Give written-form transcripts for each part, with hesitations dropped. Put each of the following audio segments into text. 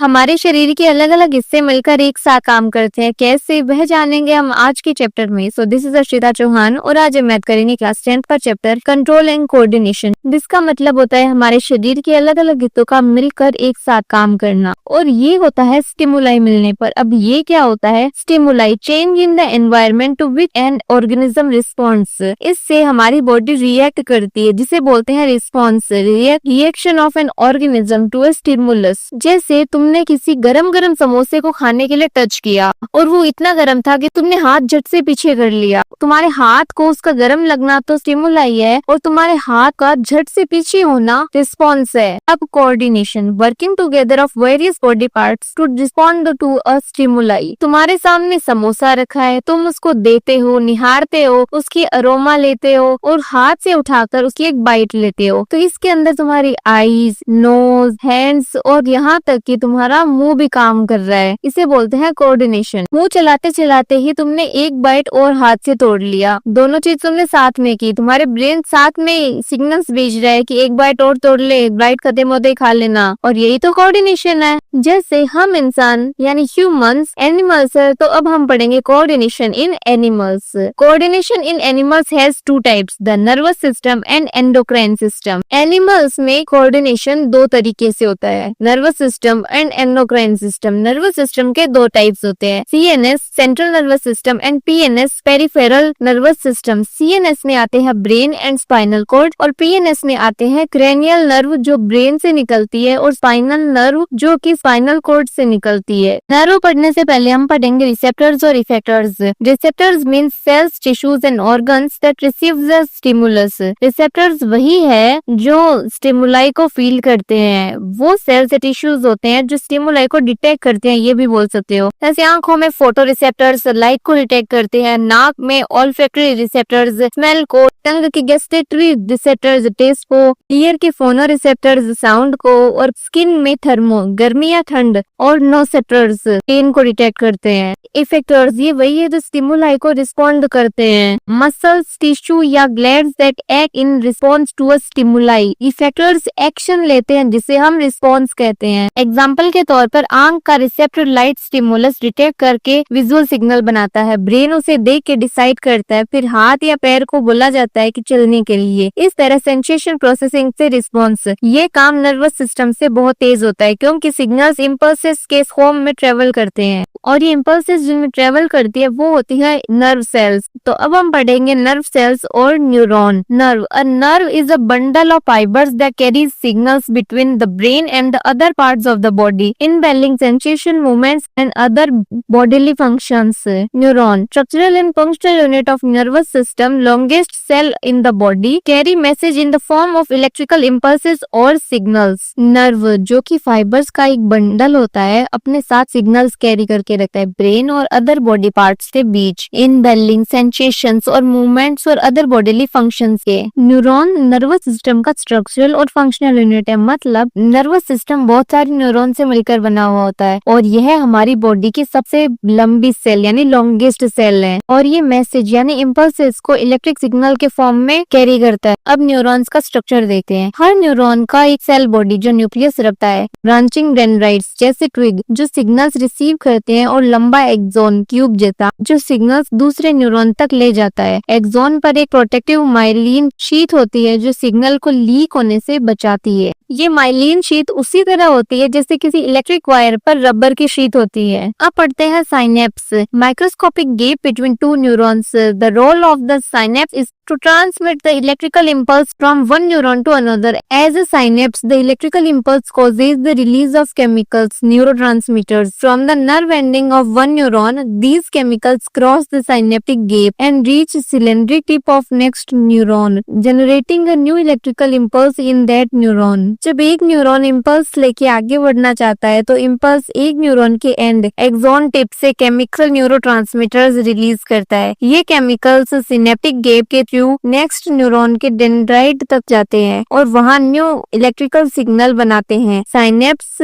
हमारे शरीर के अलग अलग हिस्से मिलकर एक साथ काम करते हैं, कैसे वह जानेंगे हम आज के चैप्टर में। So this is Arshita Chauhan और आज हम मैथ करेंगे क्लास 10th का चैप्टर कंट्रोल एंड कोऑर्डिनेशन, जिसका मतलब होता है हमारे शरीर के अलग अलग हिस्सों का मिलकर एक साथ काम करना। और ये होता है स्टिमुलाई मिलने पर। अब ये क्या होता है? Stimuli change in the environment to which an organism response. इससे हमारी बॉडी रिएक्ट करती है, जिसे बोलते हैं response, reaction of an organism to a stimulus. जैसे तुमने किसी गरम गरम समोसे को खाने के लिए टच किया और वो इतना गरम था कि तुमने हाथ झट से पीछे कर लिया। तुम्हारे हाथ को उसका गरम लगना तो स्टिमुलाई है और तुम्हारे हाथ का झट से पीछे होना रिस्पॉन्स है। अब coordination, working together of various body parts to respond to a stimuli. तुम्हारे सामने समोसा रखा है, तुम उसको देते हो, निहारते हो, उसकी अरोमा लेते हो और हाथ से उठाकर उसकी एक बाइट लेते हो। तो इसके अंदर तुम्हारी आईज, नोज, हैंड्स और यहाँ तक कि तुम्हारा मुंह भी काम कर रहा है। इसे बोलते हैं कोऑर्डिनेशन। मुंह चलाते चलाते ही तुमने एक बाइट और हाथ से तोड़ लिया। दोनों चीज तुमने साथ में की। तुम्हारे ब्रेन साथ में सिग्नल्स भेज रहा है कि एक बाइट और तोड़ ले, बाइट खत्म होते ही खा लेना। और यही तो कोऑर्डिनेशन है। जैसे हम इंसान यानी ह्यूमंस, एनिमल्स है, तो अब हम पढ़ेंगे coordination in animals. Coordination in animals has two types, the nervous system and endocrine system. Animals में कोऑर्डिनेशन दो तरीके से होता है, nervous system and endocrine system. Nervous system के दो टाइप्स होते हैं, CNS central nervous system and PNS peripheral nervous system. CNS में आते हैं ब्रेन एंड स्पाइनल कॉर्ड और पीएनएस में आते हैं क्रेनियल नर्व जो ब्रेन से निकलती है और स्पाइनल नर्व जो कि स्पाइनल कॉर्ड से निकलती है। नर्व पढ़ने से पहले हम पढ़ेंगे रिसेप्टर्स और effectors. Receptors means cells, tissues and organs that receives the stimulus. Receptors वही है जो स्टिमुलाई को फील करते हैं। वो सेल्स या टिश्यूज होते हैं जो स्टिमुलाई को डिटेक्ट करते हैं, ये भी बोल सकते हो। जैसे आंखों में फोटो रिसेप्टर्स लाइट को डिटेक्ट करते हैं, नाक में ऑल्फैक्टरी रिसेप्टर्स स्मेल को, टंग की गस्टेटरी रिसेप्टर्स टेस्ट को, ईयर के फोनो रिसेप्टर्स साउंड को, और स्किन में थर्मो गर्मी या ठंड, और नोसेप्टर्स पेन को डिटेक्ट करते हैं। इफेक्टर्स ये वही है जो स्टिमुलाई को रिस्पॉन्ड करते हैं। मसल्स, टिश्यू या glands that act in response to a stimuli. Effectors action लेते हैं जिसे हम रिस्पॉन्स कहते हैं। एग्जाम्पल के तौर पर आंख का रिसेप्टर लाइट स्टिमुलस डिटेक्ट करके विजुअल सिग्नल बनाता है, ब्रेन उसे देख के डिसाइड करता है, फिर हाथ या पैर को बोला जाता है कि चलने के लिए। इस तरह सेंसेशन प्रोसेसिंग से रिस्पॉन्स, ये काम नर्वस सिस्टम से बहुत तेज होता है क्योंकि सिग्नल्स इम्पल्सेस के फॉर्म में ट्रेवल करते हैं और ये इम्पल्सेस जिनमें ट्रेवल करती है वो होती है नर्व सेल्स। तो अब हम पढ़ेंगे नर्व सेल्स और neuron. Nerve, a nerve is a bundle of fibres that carries signals between the brain and the other parts of the body in balance sensation movements and other bodily functions. Neuron, structural and functional unit of nervous system, longest cell in the body, carry message in the form of electrical impulses or signals. Nerve जो कि fibres का एक bundle होता है, अपने साथ signals carry करके रखता है ब्रेन और अदर बॉडी पार्ट्स के बीच इन बेलिंग सेंसेशंस और मूवमेंट्स और अदर बॉडीली फंक्शंस के। न्यूरॉन नर्वस सिस्टम का स्ट्रक्चरल और फंक्शनल यूनिट है, मतलब नर्वस सिस्टम बहुत सारे न्यूरॉन से मिलकर बना हुआ होता है और यह हमारी बॉडी की सबसे लंबी सेल यानी लॉन्गेस्ट सेल है और ये मैसेज यानी इम्पल्सेस को इलेक्ट्रिक सिग्नल के फॉर्म में कैरी करता है। अब न्यूरॉन्स का स्ट्रक्चर देखते हैं। हर न्यूरॉन का एक सेल बॉडी जो न्यूक्लियस रखता है, ब्रांचिंग डेंड्राइट्स जैसे ट्विग जो सिग्नल्स रिसीव करते हैं और लंबा एक्सोन ट्यूब जैसा जो सिग्नल्स दूसरे न्यूरॉन तक ले जाता है। एक्सोन पर एक प्रोटेक्टिव माइलिन शीट होती है जो सिग्नल को लीक होने से बचाती है। ये माइलिन शीट उसी तरह होती है जैसे किसी इलेक्ट्रिक वायर पर रबर की शीट होती है। अब पढ़ते हैं synapse, microscopic gap between two neurons. The role of the synapse is to transmit the electrical impulse from one neuron to another. As a synapse, the electrical impulse causes the release of chemicals, neurotransmitters, from the nerve ending of one neuron. These chemicals cross the synaptic gap and reach cylindric tip of next neuron, generating a new electrical impulse in that neuron. जब एक neuron impulse लेके आगे बढ़ना चाहता है तो impulse एक neuron के एंड एक्सोन टिप से केमिकल न्यूरोट्रांसमीटर्स रिलीज करता है। ये केमिकल्स सिनेप्टिक गैप के थ्रू न्यू नेक्स्ट न्यूरॉन के डेंड्राइट तक जाते हैं और वहाँ न्यू इलेक्ट्रिकल सिग्नल बनाते हैं। साइनेप्स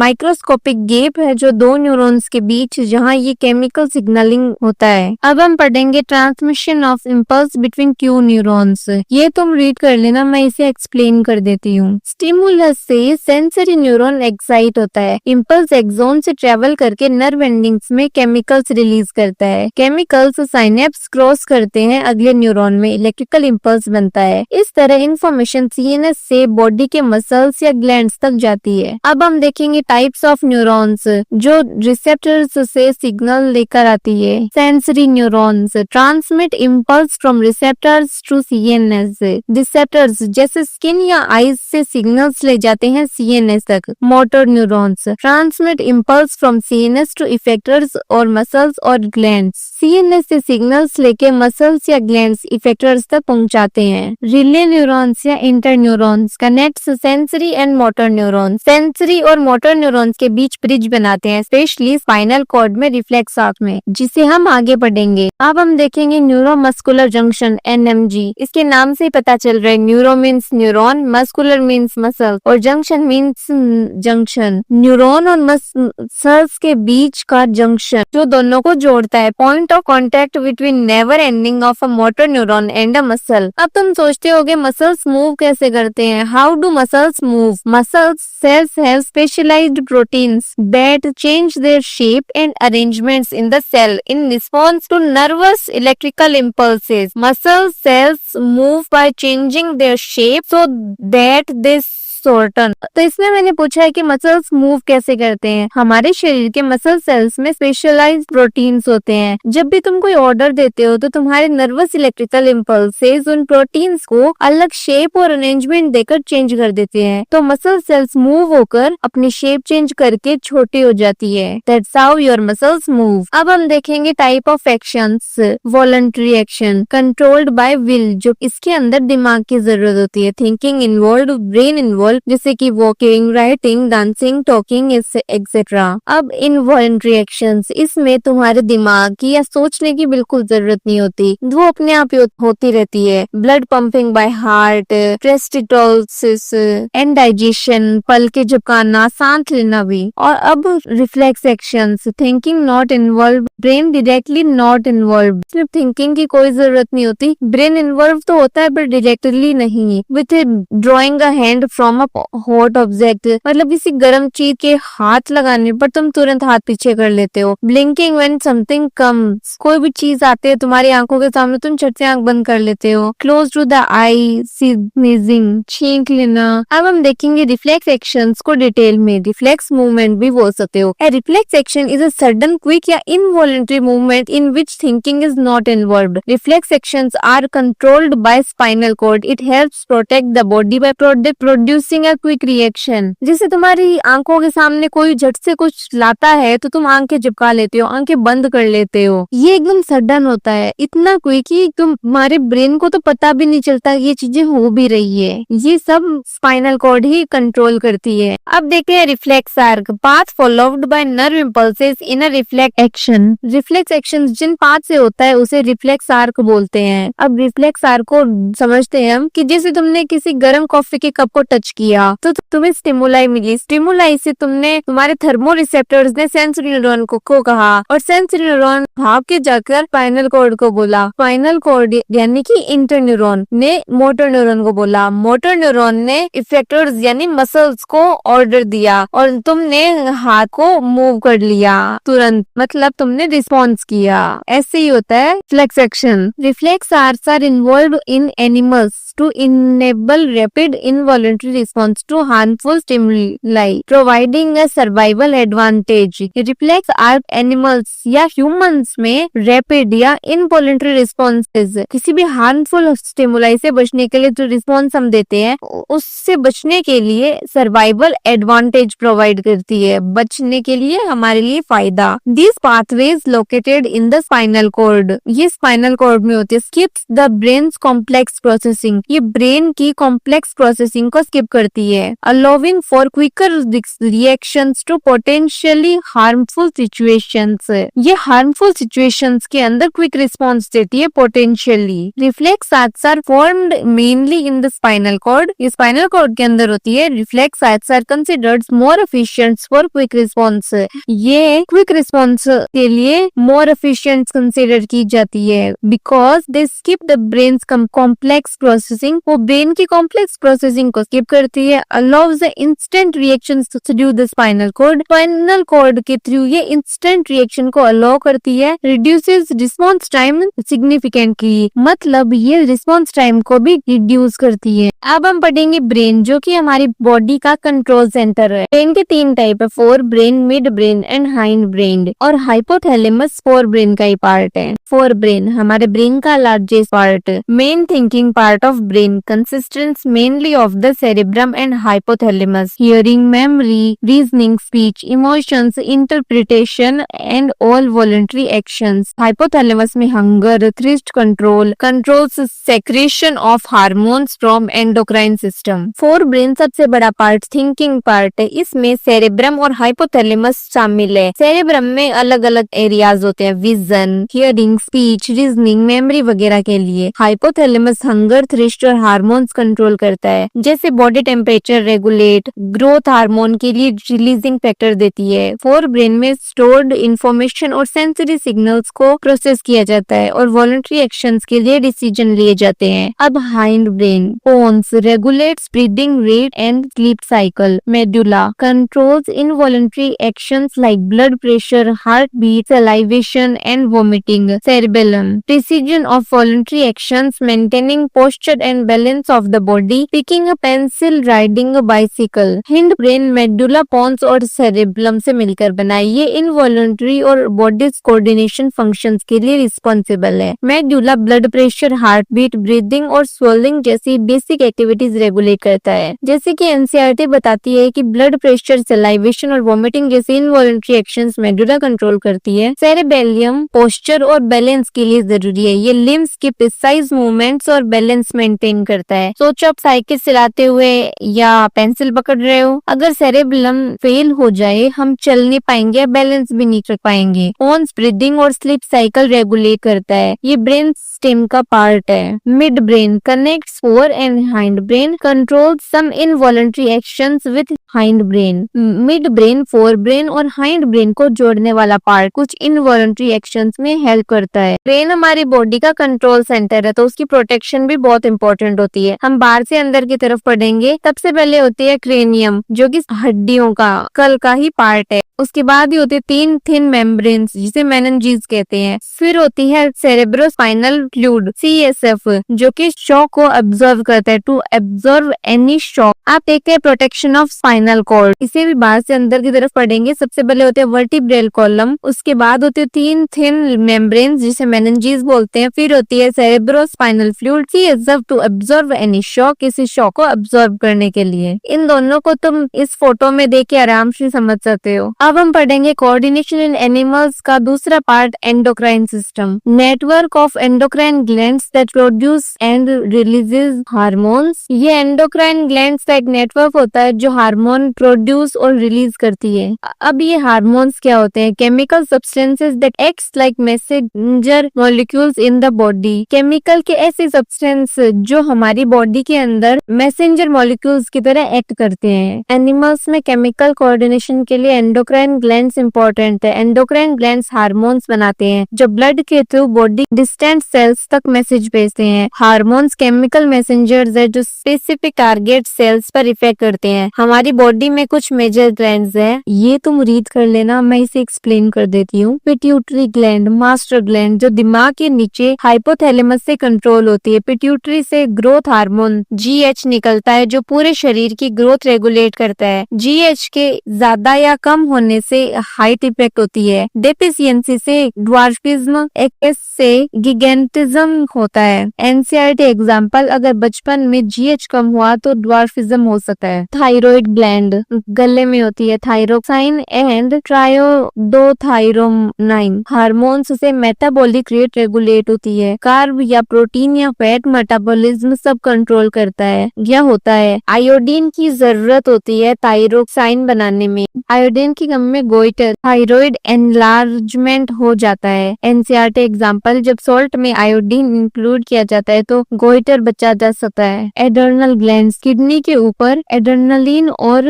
माइक्रोस्कोपिक गैप है जो दो न्यूरॉन्स के बीच जहाँ ये केमिकल सिग्नलिंग होता है। अब हम पढ़ेंगे transmission of impulse between Q neurons. ये तुम रीड कर लेना, मैं इसे एक्सप्लेन कर देती हूँ। स्टिमुलस से सेंसरी न्यूरॉन एक्साइट होता है। इम्पल्स एक्सोन से ट्रेवल करके नर्व एंडिंग्स में केमिकल्स रिलीज करता है। केमिकल्स साइनेप्स क्रॉस करते हैं, अगले न्यूरॉन में इलेक्ट्रिकल इम्पल्स बनता है। इस तरह इंफॉर्मेशन सीएनएस से बॉडी के मसल्स या ग्लैंड्स तक जाती है। अब हम देखेंगे टाइप्स ऑफ न्यूरॉन्स जो रिसेप्टर्स से सिग्नल लेकर आती है। Sensory neurons transmit impulse from receptors to CNS. Receptors जैसे स्किन या आईज से सिग्नल्स ले जाते हैं सीएनएस तक। Motor neurons transmit impulse from CNS to effectors और मसल्स और ग्लैंड्स। सीएनएस से सिग्नल्स लेके मसल्स या ग्लैंड्स इफेक्टर्स तक पहुंचाते हैं। रिले न्यूरॉन्स या inter neurons connects sensory and motor neurons. Sensory और मोटर न्यूरॉन्स के बीच ब्रिज बनाते हैं, स्पेशली स्पाइनल कॉर्ड में, रिफ्लेक्स आर्क में, जिसे हम आगे पढ़ेंगे। अब हम देखेंगे न्यूरोमस्कुलर जंक्शन एनएमजी। इसके नाम से पता चल रहा है neuro means neuron, muscular means muscle और जंक्शन मीन्स जंक्शन। न्यूरॉन और मसल्स के बीच का जंक्शन जो दोनों को जोड़ता है। Point of contact between never ending of a motor neuron and a muscle. अब तुम सोचते होगे मसल्स मूव कैसे करते हैं? How do muscles move? Muscles cells have specialized proteins that change their shape and arrangements in the cell in response to nervous electrical impulses. Muscle cells move by changing their shape so that they shorten. तो इसमें मैंने पूछा है कि muscles move कैसे करते हैं। हमारे शरीर के मसल सेल्स में स्पेशलाइज्ड प्रोटीन्स होते हैं। जब भी तुम कोई ऑर्डर देते हो तो तुम्हारे नर्वस इलेक्ट्रिकल इम्पल्सेस उन प्रोटीन्स को अलग शेप और अरेंजमेंट देकर चेंज कर देते हैं। तो मसल सेल्स मूव होकर अपनी शेप चेंज करके छोटी हो जाती है। That's how your muscles move. अब हम देखेंगे type of actions. Voluntary action controlled by will, जो इसके अंदर दिमाग की जरूरत होती है। थिंकिंग इन्वॉल्व, ब्रेन इन्वॉल्व, जैसे कि walking, writing, dancing, talking etcetera. अब इनवॉलंटरी एक्शंस, इसमें तुम्हारे दिमाग की या सोचने की बिल्कुल जरूरत नहीं होती, वो अपने आप होती रहती है। Blood pumping by heart, peristalsis and digestion, पलके झपकाना, सांस लेना भी। और अब reflex actions, thinking not involve, brain directly not involve, सिर्फ थिंकिंग की कोई जरूरत नहीं होती। ब्रेन इन्वॉल्व तो होता है पर डायरेक्टली नहीं। With drawing a hand from hot object, मतलब किसी गर्म चीज के हाथ लगाने पर तुम तुरंत हाथ पीछे कर लेते हो। ब्लिंकिंग व्हेन समथिंग कम्स, कोई भी चीज आती है तुम्हारी आंखों के सामने, तुम झट से आंख बंद कर लेते हो। Close to the eye, sneezing, छींक लेना। अब हम देखेंगे रिफ्लेक्स एक्शंस को डिटेल में। रिफ्लेक्स मूवमेंट भी बोल सकते हो। A reflex action is a sudden, quick या involuntary movement in which thinking is not involved. Reflex actions are controlled by spinal cord. It helps protect the body by producing a quick reaction। जैसे तुम्हारी आंखों के सामने कोई झट से कुछ लाता है तो तुम आंखें झपका लेते हो, आंखें बंद कर लेते हो। ये एकदम सडन होता है, इतना क्विक कि तुम्हारे ब्रेन को तो पता भी नहीं चलता ये चीजें हो भी रही है। ये सब स्पाइनल कॉर्ड ही कंट्रोल करती है। अब देखते हैं reflex arc, path followed by nerve impulses in a reflex action. Reflex action जिन पाथ से होता है उसे रिफ्लेक्स आर्क बोलते हैं। अब रिफ्लेक्स आर्क को समझते हैं हम कि जैसे तुमने किसी गर्म कॉफी के कप को टच किया तो तुम्हें स्टिमुलाई मिली। स्टिमुलाई से तुम्हारे थर्मो रिसेप्टर्स ने सेंसरी न्यूरॉन को कहा और सेंसरी न्यूरॉन भाग के जाकर स्पाइनल कॉर्ड को बोला। स्पाइनल कॉर्ड यानी कि इंटर न्यूरॉन ने मोटर न्यूरॉन को बोला। मोटर न्यूरॉन ने इफेक्टर्स यानी मसल्स को ऑर्डर दिया और तुमने हाथ को मूव कर लिया तुरंत, मतलब तुमने रिस्पॉन्स किया। ऐसे ही होता है reflex action. Reflex arcs are involve in animals to enable rapid involuntary response to harmful stimuli, providing a survival advantage. Reflex arc animals या humans में rapid या involuntary responses किसी भी harmful stimuli से बचने के लिए जो response हम देते हैं उससे बचने के लिए survival advantage provide करती है, बचने के लिए हमारे लिए फायदा। These pathways located in the spinal cord, ये spinal cord में होती है। Skips the brain's complex processing, ये ब्रेन की कॉम्प्लेक्स प्रोसेसिंग को स्किप कर करती है, allowing for quicker reactions to potentially harmful situations। ये harmful situations के अंदर क्विक रिस्पॉन्स देती है potentially. Reflex are formed mainly in the spinal cord, ये स्पाइनल कॉर्ड के अंदर होती है। Reflex are considered more efficient for quick response, ये क्विक रिस्पॉन्स के लिए मोर एफिशिएंट कंसिडर की जाती है because they skip the brain complex processing, वो ब्रेन की कॉम्प्लेक्स प्रोसेसिंग को स्किप करती है। Allows the instant reactions through the spinal cord, spinal cord के थ्रू ये इंस्टेंट रिएक्शन को अलाउ करती है। रिड्यूसेस रिस्पॉन्स टाइम सिग्निफिकेंटली, मतलब ये रिस्पॉन्स टाइम को भी रिड्यूस करती है। अब हम पढ़ेंगे ब्रेन, जो कि हमारी बॉडी का कंट्रोल सेंटर है। ब्रेन के 3 टाइप है, fore brain, mid brain and hind brain, और हाइपोथैलेमस फोर ब्रेन का ही पार्ट है। फोर ब्रेन हमारे ब्रेन का largest part, main thinking part of brain consists mainly of the cerebrum and hypothalamus, hearing, memory, reasoning, speech, emotions, interpretation and all voluntary actions. Hypothalamus में hunger, thirst controls secretion of hormones from endocrine system. Fore brain सबसे बड़ा part thinking part है, इसमें cerebrum और hypothalamus शामिल है। Cerebrum में अलग अलग एरियाज होते हैं, vision, hearing, speech, reasoning, memory वगैरह के लिए। हाइपोथैलेमस हंगर, थ्रिस्ट और हार्मोन्स कंट्रोल करता है, जैसे body temperature regulate, growth hormone के लिए रिलीजिंग फैक्टर देती है। फोर ब्रेन में स्टोर्ड इंफॉर्मेशन और सेंसरी सिग्नल्स को प्रोसेस किया जाता है और वॉलंटरी एक्शंस के लिए डिसीजन लिए जाते हैं। अब hind brain, pons regulates breathing rate and sleep cycle. Medulla controls involuntary actions like blood pressure, heart beat, salivation and vomiting. Cerebellum precision of voluntary actions, maintaining posture and balance of the body, picking a pencil, riding a bicycle. Hind brain medulla, pons और cerebellum से मिलकर बना है, ये involuntary और body coordination functions के लिए responsible है। Medulla blood pressure, heart beat, breathing और स्वेलिंग जैसी बेसिक एक्टिविटीज रेगुलेट करता है। जैसे कि एनसीईआरटी बताती है कि ब्लड प्रेशर, सलाइवेशन और वोमिटिंग जैसे इनवॉलंटरी एक्शंस मेडुला कंट्रोल करती है। सेरेबेलियम पोस्चर और बैलेंस के लिए जरूरी है, ये लिम्स के प्रिसाइज मूवमेंट्स और बैलेंस मेंटेन करता है। सोचो आप साइकिल चलाते हुए या पेंसिल पकड़ रहे हो, अगर सेरेबेलम फेल हो जाए हम चल नहीं पाएंगे, बैलेंस भी नहीं कर पाएंगे। पोन्स ब्रीदिंग और स्लीप साइकिल रेगुलेट करता है, ये ब्रेन स्टेम का पार्ट है। Mid brain connects fore and hind brain, controls some involuntary actions with hind brain. Mid brain fore brain और हाइंड ब्रेन को जोड़ने वाला पार्ट कुछ इनवॉलंटरी एक्शंस में हेल्प करता है। ब्रेन हमारी बॉडी का कंट्रोल सेंटर है, तो उसकी प्रोटेक्शन भी बहुत इंपॉर्टेंट होती है। हम बाहर से अंदर की तरफ पढ़ेंगे। सबसे पहले होती है क्रेनियम, जो कि हड्डियों का कल का ही पार्ट है। उसके बाद ही होते हैं 3 थिन मेम्ब्रेन्स, जिसे मेनिंजेस कहते हैं। फिर होती है सेरेब्रोस्पाइनल फ्लूइड CSF, जो कि शॉक को अब्सॉर्ब करता है, टू एब्सॉर्ब एनी शॉक। आप देखते हैं प्रोटेक्शन ऑफ स्पाइनल कॉर्ड, इसे भी बाहर से अंदर की तरफ पढ़ेंगे। सबसे पहले होते हैं वर्टिब्रल कॉलम, उसके बाद होते हैं 3 थिन मेम्ब्रेन्स, जिसे मेनिंजेस बोलते हैं। फिर होती है cerebrospinal fluid CSF, to absorb any shock, किसी शॉक को अब्सॉर्ब करने के लिए। इन दोनों को तुम इस फोटो में देख के आराम से समझ सकते हो। अब हम पढ़ेंगे कोऑर्डिनेशन इन एनिमल्स का दूसरा part, endocrine system. Network of endocrine glands that produce and releases hormones. ये एंडोक्राइन ग्लैंड्स का एक नेटवर्क होता है जो हार्मोन प्रोड्यूस और रिलीज करती है। अब ये हार्मोन्स क्या होते हैं? Chemical substances that acts like messenger molecules in the body. Chemical के ऐसे सब्सटेंस जो हमारी बॉडी के अंदर मैसेंजर मॉलिक्यूल्स की तरह एक्ट करते हैं। एनिमल्स में केमिकल कोऑर्डिनेशन के लिए एंडोक्राइन ग्लैंड्स इंपॉर्टेंट है। एंडोक्राइन ग्लैंड्स हार्मोन्स बनाते हैं जो ब्लड के थ्रू बॉडी डिस्टेंट सेल्स तक मैसेज भेजते हैं। हार्मोन्स केमिकल मैसेंजर्स है जो स्पेसिफिक टारगेट सेल्स पर इफेक्ट करते हैं। हमारी बॉडी में कुछ मेजर ग्लैंड्स हैं, ये तुम रीड कर लेना, मैं इसे एक्सप्लेन कर देती हूँ। पिट्यूटरी ग्लैंड, मास्टर ग्लैंड, जो दिमाग के नीचे हाइपोथैलेमस से कंट्रोल होती है। पिट्यूटरी से ग्रोथ हार्मोन GH निकलता है जो पूरे शरीर की ग्रोथ रेगुलेट करता है। GH के ज्यादा या कम होने से हाइट इफेक्ट होती है। डेफिशिएंसी से ड्वार्फिज्म, एक्सेस से गिगेंटिज्म होता है। एनसीईआरटी एग्जांपल, अगर बचपन में GH कम हुआ तो ड्वार्फिज्म हो सकता है। थायराइड ग्लैंड गले में होती है। थायरोक्साइन एंड ट्रायोडोथायरोनाइन हार्मोन्स से मेटाबॉलिक रेट रेगुलेट होती है। कार्ब या प्रोटीन या फैट मेटाबॉलिज्म सब कंट्रोल करता है। यह होता है है। आयोडीन की जरूरत होती है थायरोक्साइन बनाने में। आयोडीन की कमी में गोइटर, थायराइड एनलार्जमेंट हो जाता है। एनसीईआरटी एग्जांपल, जब सॉल्ट में आयोडीन इंक्लूड किया जाता है तो गोइटर बचा जा सकता है। एड्रेनल ग्लैंड्स, किडनी के ऊपर एड्रेनलिन और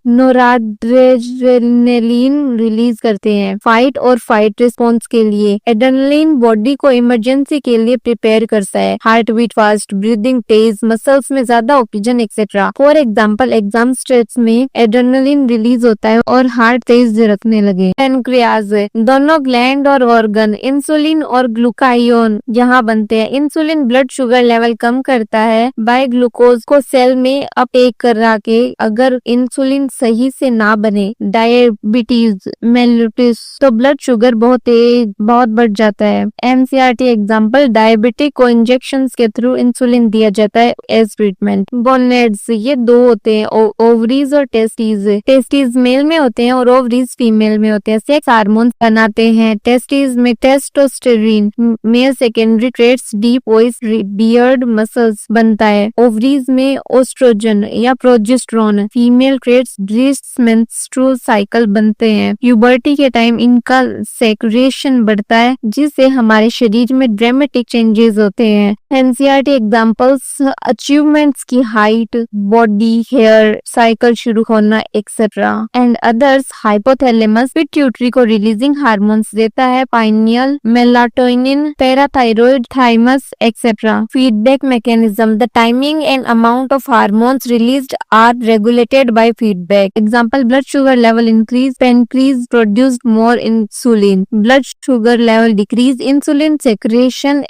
नोराड्रेनलिन रिलीज करते हैं फाइट और फाइट रिस्पॉन्स के लिए। एड्रेनलिन बॉडी को इमरजेंसी के लिए प्रिपेयर करता है। हार्ट बीट फास्ट, ब्रीदिंग तेज, मसल्स में ज्यादा oxygen etcetera. For example, exam stress में एड्रेनलिन रिलीज होता है और हार्ट तेज रखने लगे। पैनक्रियाज, दोनों ग्लैंड और ऑर्गन इंसुलिन और ग्लूकायोन यहाँ बनते हैं। इंसुलिन ब्लड शुगर लेवल कम करता है बाय ग्लूकोज को सेल में अपटेक करा के। अगर इंसुलिन सही से ना बने, डायबिटीज मेलिटस, तो ब्लड शुगर बहुत बढ़ जाता है। एनसीईआरटी एग्जांपल, डायबिटिक को इंजेक्शन के थ्रू इंसुलिन दिया जाता है एज ट्रीटमेंट। गोनेड्स, ये दो होते हैं, ओवरीज और टेस्टीज। टेस्टीज मेल में होते हैं और ओवरीज फीमेल में होते हैं। सेक्स हार्मोन बनाते हैं। टेस्टीज में testosterone, male secondary traits, deep voice, beard muscles बनता है। ओवरीज में ओस्ट्रोजन या progesterone, female traits, breast menstrual cycle बनते हैं। प्यूबर्टी के टाइम इनका सेक्रेशन बढ़ता है जिससे हमारे शरीर में ड्रामेटिक चेंजेस होते हैं। एनसीईआरटी एग्जांपल्स, अचीवमेंट्स की हाइट, बॉडी, हेयर साइकिल शुरू होना etcetera and others. Hypothalamus pituitary को रिलीजिंग हार्मोन्स देता है, pineal, melatonin, parathyroid, thymus etcetera. Feedback mechanism, the timing and amount of hormones released are regulated by feedback. Example, blood sugar level increase, pancreas produce more insulin. Blood sugar level decrease, insulin secretion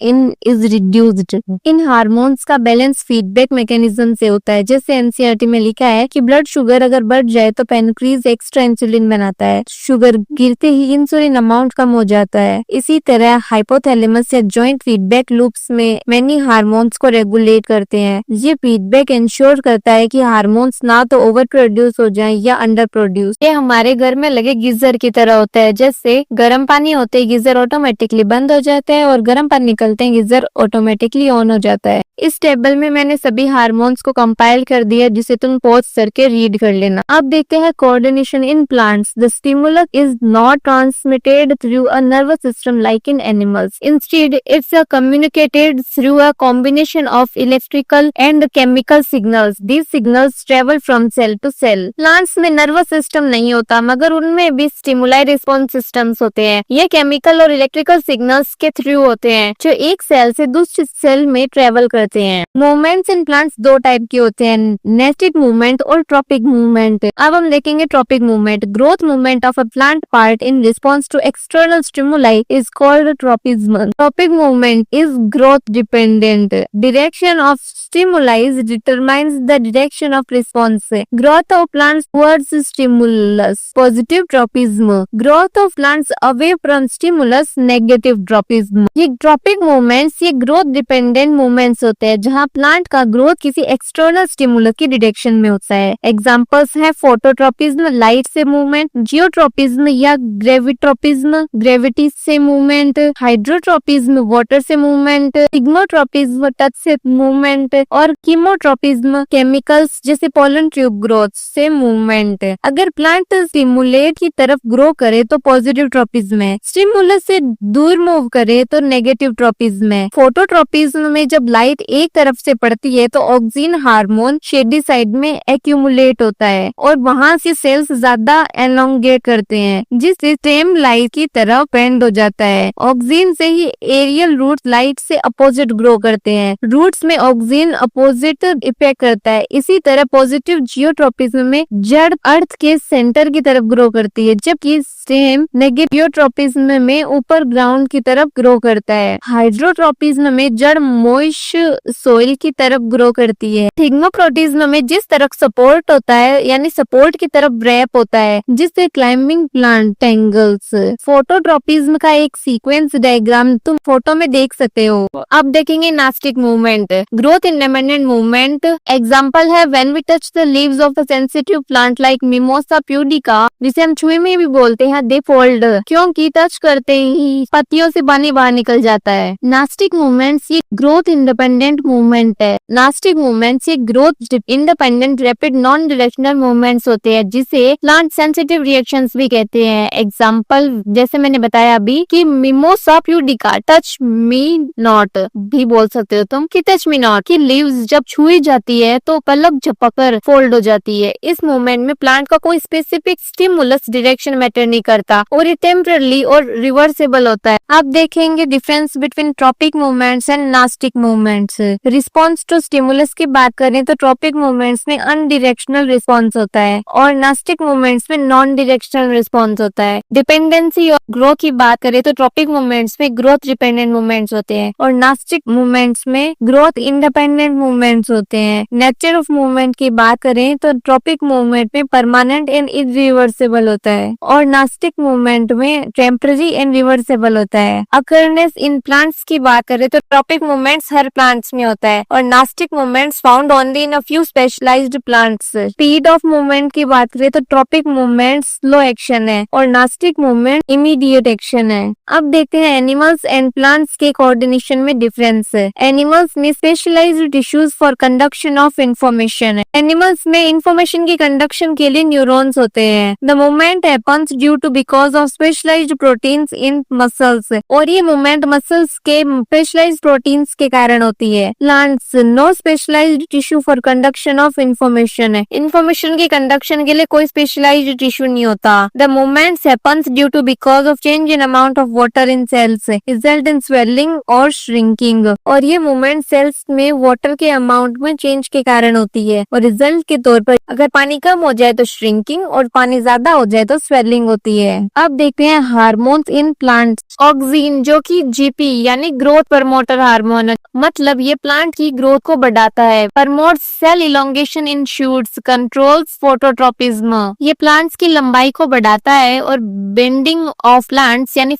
is reduced. In hormones का balance feedback mechanism से होता है। जैसे NCERT में लिखा है कि blood sugar अगर बढ़ जाए तो पेनक्रीज एक्स्ट्रा इंसुलिन बनाता है। शुगर गिरते ही इंसुलिन अमाउंट कम हो जाता है। इसी तरह हाइपोथैलेमस या जॉइंट फीडबैक लूप्स में मैनी हार्मोन्स को रेगुलेट करते हैं। ये फीडबैक इंश्योर करता है कि हार्मोन्स ना तो ओवर प्रोड्यूस हो जाए या अंडर प्रोड्यूस। ये हमारे घर में लगे गीजर की तरह होता है। जैसे गर्म पानी होते ही गीजर ऑटोमेटिकली बंद हो जाता है और गर्म पानी निकलते ही गीजर ऑटोमेटिकली ऑन हो जाता है। इस टेबल में मैंने सभी हार्मोन्स को कंपाइल कर दिया जिसे तुम पॉज करके रीड कर लेना। अब देखते हैं coordination in plants. The stimulus is not transmitted through a nervous system like in animals. Instead it's communicated through a combination of electrical and chemical signals. These signals travel from cell to cell. Plants में nervous system नहीं होता मगर उनमें भी stimuli response systems होते हैं। ये chemical और इलेक्ट्रिकल सिग्नल्स के थ्रू होते हैं जो एक सेल से दूसरी सेल में ट्रेवल करते हैं। मूवमेंट्स इन प्लांट्स दो टाइप के होते हैं, नेस्टेड मूवमेंट और ट्रॉपिक मूवमेंट। अब हम देखेंगे tropic movement. Growth movement of a plant part in response to external stimuli is called tropism. Tropic movement is growth dependent. Direction of stimulus determines the direction of response. Growth of plants towards stimulus, positive tropism. Growth of plants away from stimulus, negative tropism. ये tropic movements ये growth dependent movements होते हैं जहाँ plant का growth किसी external stimulus की direction में होता है। एग्जांपल्स है फोटोट्रॉपिज्म, लाइट से मूवमेंट, जियोट्रॉपिज्म या ग्रेविट्रॉपिज्म, ग्रेविटी से मूवमेंट, हाइड्रोट्रॉपिज्म, वाटर से मूवमेंट, सिग्मोट्रॉपिज्म, टच से मूवमेंट और कीमोट्रॉपिज्म, केमिकल्स जैसे पोलन ट्यूब ग्रोथ से मूवमेंट। अगर प्लांट स्टिमुलेट की तरफ ग्रो करे तो पॉजिटिव ट्रॉपिज्म है, स्टिमुलस से दूर मूव करे तो नेगेटिव ट्रॉपिज्म है। फोटोट्रॉपिज्म में जब लाइट एक तरफ से पड़ती है तो ऑक्सीजन हार्मोन शेडी साइड में एक्यूमुलेट होता है और वहां से सेल्स ज्यादा एलोंगेट करते हैं जिससे स्टेम लाइट की तरफ बेंड हो जाता है। ऑक्सीजन से ही एरियल रूट लाइट से अपोजिट ग्रो करते हैं। रूट्स में ऑक्सीजन अपोजिट इफेक्ट करता है। इसी तरह पॉजिटिव जियोट्रॉपिज्म में जड़ अर्थ के सेंटर की तरफ ग्रो करती है जबकि स्टेम नेगेटिव जियोट्रॉपिज्म में ऊपर ग्राउंड की तरफ ग्रो करता है। हाइड्रोट्रॉपिज्म में जड़ मॉइस्ट सोइल की तरफ ग्रो करती है। थिग्मोप्रोटिज्म में जिस तरफ सपोर्ट होता है यानी सपोर्ट की तरफ रैप होता है जिससे क्लाइंबिंग प्लांट टेंगल्स। फोटोट्रॉपिज्म का एक सीक्वेंस डायग्राम तुम फोटो में देख सकते हो। अब देखेंगे nastic movement. Growth in independent movement. Example है when we touch the leaves of a sensitive plant like Mimosa pudica, जिसे हम छुई में भी बोलते हैं, they fold, क्योंकि टच करते ही पत्तियों से पानी बाहर निकल जाता है। नास्टिक मूवमेंट्स ये ग्रोथ इंडिपेंडेंट मूवमेंट है। नास्टिक मूवमेंट्स ये growth independent rapid non directional movements होते हैं, जिसे प्लांट सेंसिटिव रिएक्शंस भी कहते हैं। एग्जाम्पल जैसे मैंने बताया अभी कि mimosa pudica, touch me not भी बोल सकते हो तुम कि टच मी नॉट, की लीव्स जब छुई जाती है तो पलक झपककर फोल्ड हो जाती है। इस मूवमेंट में प्लांट का कोई स्पेसिफिक स्टिमुलस डायरेक्शन मैटर नहीं करता और ये टेम्पररी और रिवर्सेबल होता है। आप देखेंगे difference between tropic movements and nastic movements. Response to stimulus की बात करें तो ट्रॉपिक मूवमेंट्स में अनडिरेक्शनल रिस्पॉन्स होता है और नास्टिक मूवमेंट्स में नॉन डायरेक्शनल रिस्पॉन्स होता है। डिपेंडेंसी और ग्रोथ की बात करें तो ट्रॉपिक मूवमेंट्स में ग्रोथ डिपेंडेंट मूवमेंट्स होते हैं और नास्टिक मूवमेंट्स में ग्रोथ इंडिपेंडेंट मूवमेंट्स होते हैं। नेचर ऑफ मूवमेंट की बात करें तो ट्रॉपिक मूवमेंट में परमानेंट एंड इरिवर्सिबल होता है और नास्टिक मूवमेंट में टेम्पररी एंड रिवर्सिबल होता है। अकरनेस इन प्लांट्स की बात करें तो ट्रॉपिक मूवमेंट्स हर प्लांट्स में होता है और nastic movements found only in a few specialised plants. Speed of movement की बात करें तो ट्रॉपिक मूवमेंट स्लो एक्शन है और नास्टिक मूवमेंट इमीडिएट एक्शन है। अब देखते हैं एनिमल्स एंड प्लांट्स के कोऑर्डिनेशन में डिफरेंस है। एनिमल्स में specialised tissues for conduction of information है। एनिमल्स में इंफॉर्मेशन की कंडक्शन के लिए न्यूरॉन्स होते हैं। The movement happens due to because of specialised proteins in muscles और ये मूवमेंट मसल्स के स्पेशलाइज्ड प्रोटीन्स के कारण होती है। Plants no specialised tissue for conduction of information है। इंफॉर्मेशन की कंडक्शन के लिए कोई स्पेशलाइज्ड टिश्यू नहीं होता। The movements happens due to because of change in amount of water in cells result in swelling और श्रिंकिंग और ये मूवमेंट सेल्स में वाटर के अमाउंट में चेंज के कारण होती है और रिजल्ट के तौर पर अगर पानी कम हो जाए तो श्रिंकिंग और पानी ज्यादा हो जाए तो स्वेलिंग होती है। अब देखते हैं हार्मोन्स इन प्लांट्स। ऑक्सीन जो कि जीपी यानी ग्रोथ प्रमोटर हार्मोन है, मतलब ये प्लांट की ग्रोथ को बढ़ाता है। Promotes cell elongation in shoots, controls phototropism, ये प्लांट्स की लंबाई को बढ़ाता है और बेंडिंग ऑफ प्लांट्स यानी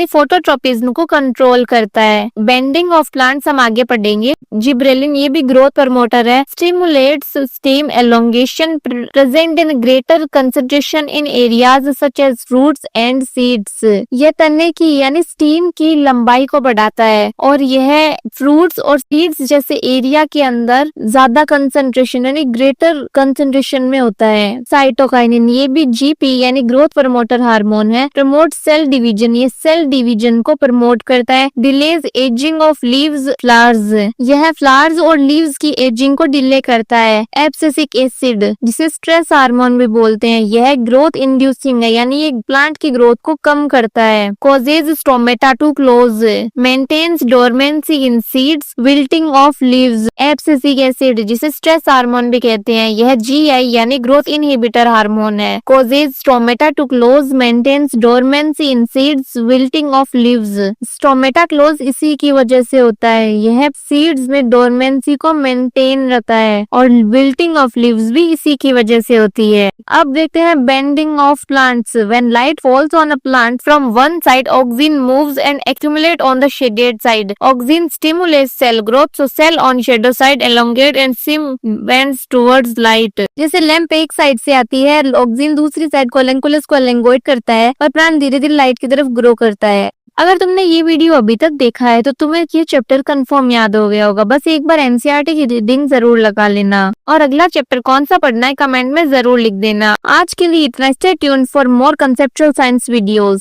फोटोट्रोपिज्म को कंट्रोल करता है। बेंडिंग ऑफ प्लांट्स हम आगे पढ़ेंगे। जिब्रेलिन ये भी ग्रोथ प्रमोटर है। Stimulates stem elongation present in greater concentration in areas such as fruits and seeds, यह तने की यानी स्टीम की लंबाई को बढ़ाता है और यह फ्रूट्स और सीड्स जैसे एरिया के अंदर ज्यादा कंसंट्रेशन यानी ग्रेटर कंसंट्रेशन में होता है। साइटोकाइनिन ये भी जीपी यानी ग्रोथ प्रमोटर हार्मोन है। प्रमोट सेल डिवीजन, ये सेल डिवीजन को प्रमोट करता है। Delays ageing of leaves flowers, यह फ्लावर्स और लीव्स की एजिंग को डिले करता है। एब्सिसिक एसिड जिसे स्ट्रेस हार्मोन भी बोलते हैं, यह ग्रोथ इंड्यूसिंग है यानी ये प्लांट की ग्रोथ को कम करता है। Causes stomata to close, maintains dormancy in seeds, wilting of leaves. Abscisic acid जिसे स्ट्रेस हार्मोन भी कहते हैं, यह जीआई यानी ग्रोथ इनहिबिटर हार्मोन है। Causes stomata to close, maintains dormancy in seeds, wilting of leaves. Stomata close इसी की वजह से होता है, यह सीड्स में डोरमेंसी को मेंटेन रहता है और विल्टिंग ऑफ लीव्स भी इसी की वजह से होती है। अब देखते हैं bending of plants. When light falls on a plant from one side, auxin moves and accumulate on the shaded side. Auxin stimulates cell growth, so cell on shadow side elongate and stem bends towards light. जैसे lamp एक side से आती है, oxygen दूसरी side कोलेंकुलस को elongate करता है और प्लांट धीरे धीरे लाइट की तरफ ग्रो करता है। अगर तुमने ये वीडियो अभी तक देखा है तो तुम्हें ये चैप्टर कंफर्म याद हो गया होगा। बस एक बार एनसीईआरटी की रीडिंग जरूर लगा लेना और अगला चैप्टर कौन सा पढ़ना है कमेंट में जरूर लिख देना। आज के लिए इतना। Stay tuned for more conceptual science videos.